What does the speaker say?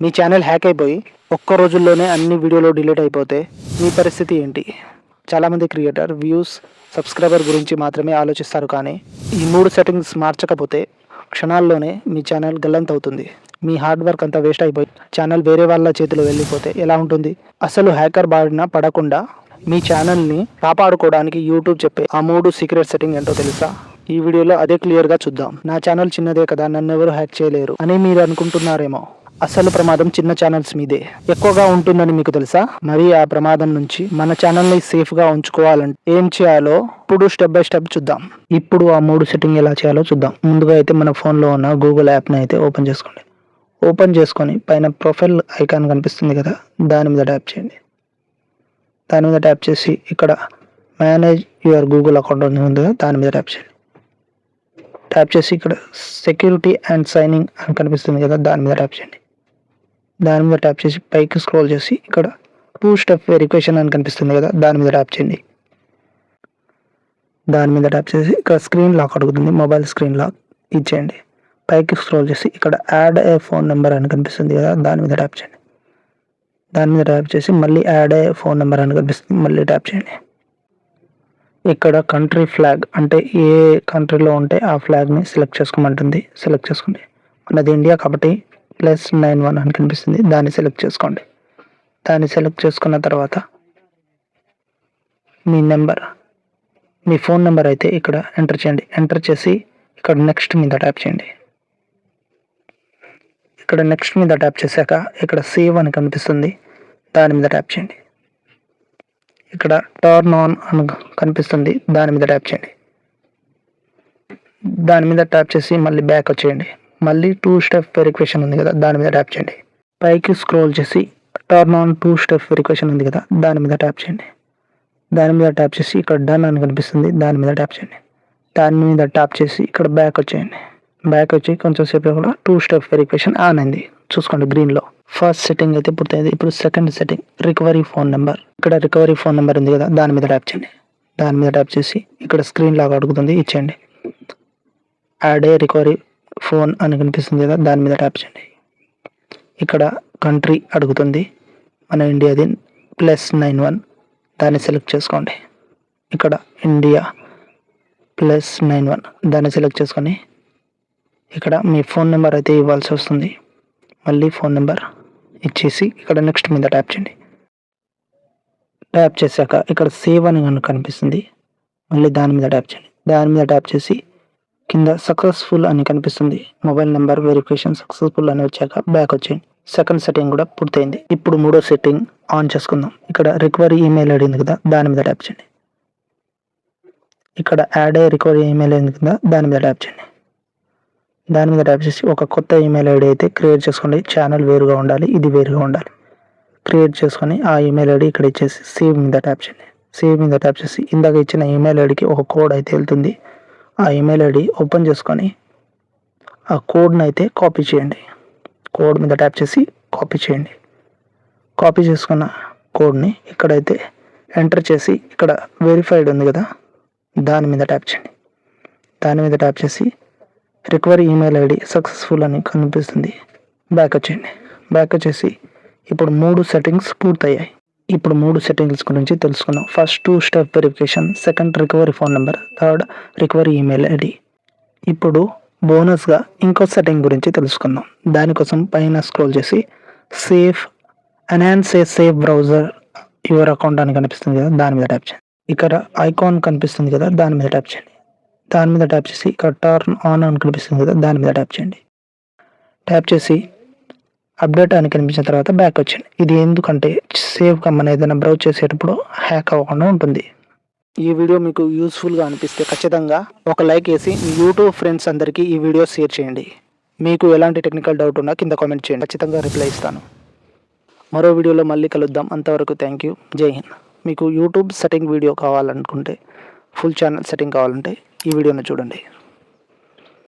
మీ channel hack అయిపోయి ఒక్క రోజుల్లోనే అన్ని వీడియోలు డిలీట్ అయిపోతే మీ పరిస్థితి ఏంటి? చాలామంది క్రియేటర్ వ్యూస్, సబ్స్క్రైబర్ గురించి మాత్రమే ఆలోచిస్తారు. కానీ ఈ 3 సెట్టింగ్స్ మార్చకపోతే క్షణాల్లోనే మీ ఛానల్ గల్లంతవుతుంది. మీ హార్డ్ వర్క్ అంతా వేస్ట్ అయిపోయి ఛానల్ వేరే వాళ్ళ చేతిలో వెళ్ళిపోతే ఎలా ఉంటుంది? అసలు హ్యాకర్ బారిన పడకుండా మీ ఛానల్ని కాపాడుకోవడానికి యూట్యూబ్ చెప్పే ఆ 3 సీక్రెట్ సెట్టింగ్ ఏంటో తెలుసా? ఈ వీడియోలో అదే క్లియర్గా చూద్దాం. నా ఛానల్ చిన్నదే కదా, నన్నెవరు హ్యాక్ చేయలేరు అని మీరు అనుకుంటున్నారేమో. అసలు ప్రమాదం చిన్న ఛానల్స్ మీదే ఎక్కువగా ఉంటుందని మీకు తెలుసా? మరి ఆ ప్రమాదం నుంచి మన ఛానల్ని సేఫ్గా ఉంచుకోవాలంటే ఏం చేయాలో ఇప్పుడు స్టెప్ బై స్టెప్ చూద్దాం. ఇప్పుడు ఆ 3 సెట్టింగ్ ఎలా చేయాలో చూద్దాం. ముందుగా అయితే మన ఫోన్లో ఉన్న గూగుల్ యాప్ని అయితే ఓపెన్ చేసుకోండి. ఓపెన్ చేసుకొని పైన ప్రొఫైల్ ఐకాన్ కనిపిస్తుంది కదా, దాని మీద ట్యాప్ చేయండి. దాని మీద ట్యాప్ చేసి ఇక్కడ మేనేజ్ యువర్ గూగుల్ అకౌంట్ ఉంది కదా, దాని మీద ట్యాప్ చేయండి. ట్యాప్ చేసి ఇక్కడ సెక్యూరిటీ అండ్ సైనింగ్ అని కనిపిస్తుంది కదా, దాని మీద ట్యాప్ చేయండి. దాని మీద ట్యాప్ చేసి పైకి స్క్రోల్ చేసి ఇక్కడ 2 స్టెప్ వెరిఫికేషన్ అని కనిపిస్తుంది కదా, దాని మీద ట్యాప్ చేయండి. దాని మీద ట్యాప్ చేసి ఇక్కడ స్క్రీన్ లాక్ అడుగుతుంది, మొబైల్ స్క్రీన్ లాక్ ఇచ్చేయండి. పైకి స్క్రోల్ చేసి ఇక్కడ యాడ్ ఏ ఫోన్ నెంబర్ అని కనిపిస్తుంది కదా, దాని మీద ట్యాప్ చేయండి. దాని మీద ట్యాప్ చేసి మళ్ళీ యాడ్ ఏ ఫోన్ నెంబర్ అని కనిపిస్తుంది, మళ్ళీ ట్యాప్ చేయండి. ఇక్కడ కంట్రీ ఫ్లాగ్ అంటే ఏ కంట్రీలో ఉంటే ఆ ఫ్లాగ్ని సెలెక్ట్ చేసుకోమంటుంది, సెలెక్ట్ చేసుకోండి. మనది ఇండియా కాబట్టి +91 అని కనిపిస్తుంది, దాన్ని సెలెక్ట్ చేసుకోండి. దాన్ని సెలెక్ట్ చేసుకున్న తర్వాత మీ ఫోన్ నెంబర్ అయితే ఇక్కడ ఎంటర్ చేయండి. ఎంటర్ చేసి ఇక్కడ నెక్స్ట్ మీద ట్యాప్ చేయండి. ఇక్కడ నెక్స్ట్ మీద ట్యాప్ చేశాక ఇక్కడ సేవ్ అని కనిపిస్తుంది, దాని మీద ట్యాప్ చేయండి. ఇక్కడ టర్న్ ఆన్ అని కనిపిస్తుంది, దాని మీద ట్యాప్ చేయండి. దాని మీద ట్యాప్ చేసి మళ్ళీ బ్యాక్ వచ్చేయండి. మళ్ళీ 2 స్టెప్ వెరిఫికేషన్ ఉంది కదా, దాని మీద ట్యాప్ చేయండి. పైకి స్క్రోల్ చేసి టర్న్ ఆన్ 2 స్టెప్ వెరిఫికేషన్ ఉంది కదా, దాని మీద ట్యాప్ చేయండి. దాని మీద ట్యాప్ చేసి ఇక్కడ డన్ అని కనిపిస్తుంది, దాని మీద ట్యాప్ చేయండి. దాని మీద ట్యాప్ చేసి ఇక్కడ బ్యాక్ వచ్చేయండి. బ్యాక్ వచ్చి కొంచెం సేపు కూడా 2 స్టెప్ వెరిఫికేషన్ ఆన్ అయింది, చూసుకోండి గ్రీన్లో. ఫస్ట్ సెట్టింగ్ అయితే పూర్తయింది. ఇప్పుడు second setting recovery phone number. ఇక్కడ రికవరీ ఫోన్ నెంబర్ ఉంది కదా, దాని మీద ట్యాప్ చేయండి. దాని మీద ట్యాప్ చేసి ఇక్కడ స్క్రీన్ లాగా అడుగుతుంది, ఇచ్చేయండి. యాడ్ ఏ రికవరీ ఫోన్ అని కనిపిస్తుంది కదా, దాని మీద ట్యాప్ చేయండి. ఇక్కడ కంట్రీ అడుగుతుంది, మన ఇండియాది +91, దాన్ని సెలెక్ట్ చేసుకోండి. ఇక్కడ ఇండియా +91 దాన్ని సెలెక్ట్ చేసుకొని ఇక్కడ మీ ఫోన్ నెంబర్ అయితే ఇవ్వాల్సి వస్తుంది. మళ్ళీ ఫోన్ నెంబర్ ఇచ్చేసి ఇక్కడ నెక్స్ట్ మీద ట్యాప్ చేయండి. ట్యాప్ చేశాక ఇక్కడ సేవ్ అని కనిపిస్తుంది, మళ్ళీ దాని మీద ట్యాప్ చేయండి. దాని మీద ట్యాప్ చేసి కింద సక్సెస్ఫుల్ అని కనిపిస్తుంది, మొబైల్ నెంబర్ వెరిఫికేషన్ సక్సెస్ఫుల్ అని వచ్చాక బ్యాక్ వచ్చేయండి. సెకండ్ సెట్టింగ్ కూడా పూర్తయింది. ఇప్పుడు 3వ సెట్టింగ్ ఆన్ చేసుకుందాం. ఇక్కడ రికవరీ ఈమెయిల్ ఐడి ఉంది కదా, దాని మీద ట్యాప్ చేయండి. ఇక్కడ యాడ్ ఏ రికవరీ ఈమెయిల్ ఉంది కదా, దాని మీద ట్యాప్ చేయండి. దాని మీద ట్యాప్ చేసి ఒక కొత్త ఈమెయిల్ ఐడి అయితే క్రియేట్ చేసుకోండి. ఛానల్ వేరుగా ఉండాలి, ఇది వేరుగా ఉండాలి. క్రియేట్ చేసుకొని ఆ ఈమెయిల్ ఐడి ఇక్కడ ఇచ్చేసి సేవ్ మీద ట్యాప్ చేయండి. సేవ్ మీద ట్యాప్ చేసి ఇందాక ఇచ్చిన ఈమెయిల్ ఐడికి ఒక కోడ్ అయితే వెళ్తుంది. ఆ ఈమెయిల్ ఐడి ఓపెన్ చేసుకొని ఆ కోడ్ని అయితే కాపీ చేయండి. కోడ్ మీద ట్యాప్ చేసి కాపీ చేయండి. కాపీ చేసుకున్న కోడ్ని ఇక్కడైతే ఎంటర్ చేసి ఇక్కడ వెరిఫైడ్ ఉంది కదా, దాని మీద ట్యాప్ చేయండి. దాని మీద ట్యాప్ చేసి రికవరీ ఈమెయిల్ ఐడి సక్సెస్ఫుల్ అని కనిపిస్తుంది, బ్యాక్ వచ్చేయండి. బ్యాక్ వచ్చేసి ఇప్పుడు 3 సెట్టింగ్స్ పూర్తయ్యాయి. ఇప్పుడు 3 సెట్టింగ్స్ గురించి తెలుసుకుందాం. First 2 step verification, second recovery phone number, third recovery email ID. ఇప్పుడు బోనస్గా ఇంకో సెట్టింగ్ గురించి తెలుసుకుందాం. దానికోసం పైన స్క్రోల్ చేసి enhance safe browser your account అని కనిపిస్తుంది కదా, దాని మీద ట్యాప్ చేయండి. ఇక్కడ ఐకాన్ కనిపిస్తుంది కదా, దాని మీద ట్యాప్ చేయండి. దాని మీద ట్యాప్ చేసి ఇక్కడ టర్న్ ఆన్ అని కనిపిస్తుంది కదా, దాని మీద ట్యాప్ చేయండి. ట్యాప్ చేసి అప్డేట్ అని కనిపించిన తర్వాత బ్యాక్ వచ్చేయండి. ఇది ఎందుకంటే సేఫ్గా మనం ఏదైనా బ్రౌజ్ చేసేటప్పుడు హ్యాక్ అవ్వకుండా ఉంటుంది. ఈ వీడియో మీకు యూస్ఫుల్గా అనిపిస్తే ఖచ్చితంగా ఒక లైక్ వేసి మీ యూట్యూబ్ ఫ్రెండ్స్ అందరికీ ఈ వీడియో షేర్ చేయండి. మీకు ఎలాంటి టెక్నికల్ డౌట్ ఉన్నా కింద కామెంట్ చేయండి, ఖచ్చితంగా రిప్లై ఇస్తాను. మరో వీడియోలో మళ్ళీ కలుద్దాం. అంతవరకు థ్యాంక్ యూ, జై హింద్. మీకు యూట్యూబ్ సెట్టింగ్ వీడియో కావాలనుకుంటే, ఫుల్ ఛానల్ సెట్టింగ్ కావాలంటే ఈ వీడియోని చూడండి.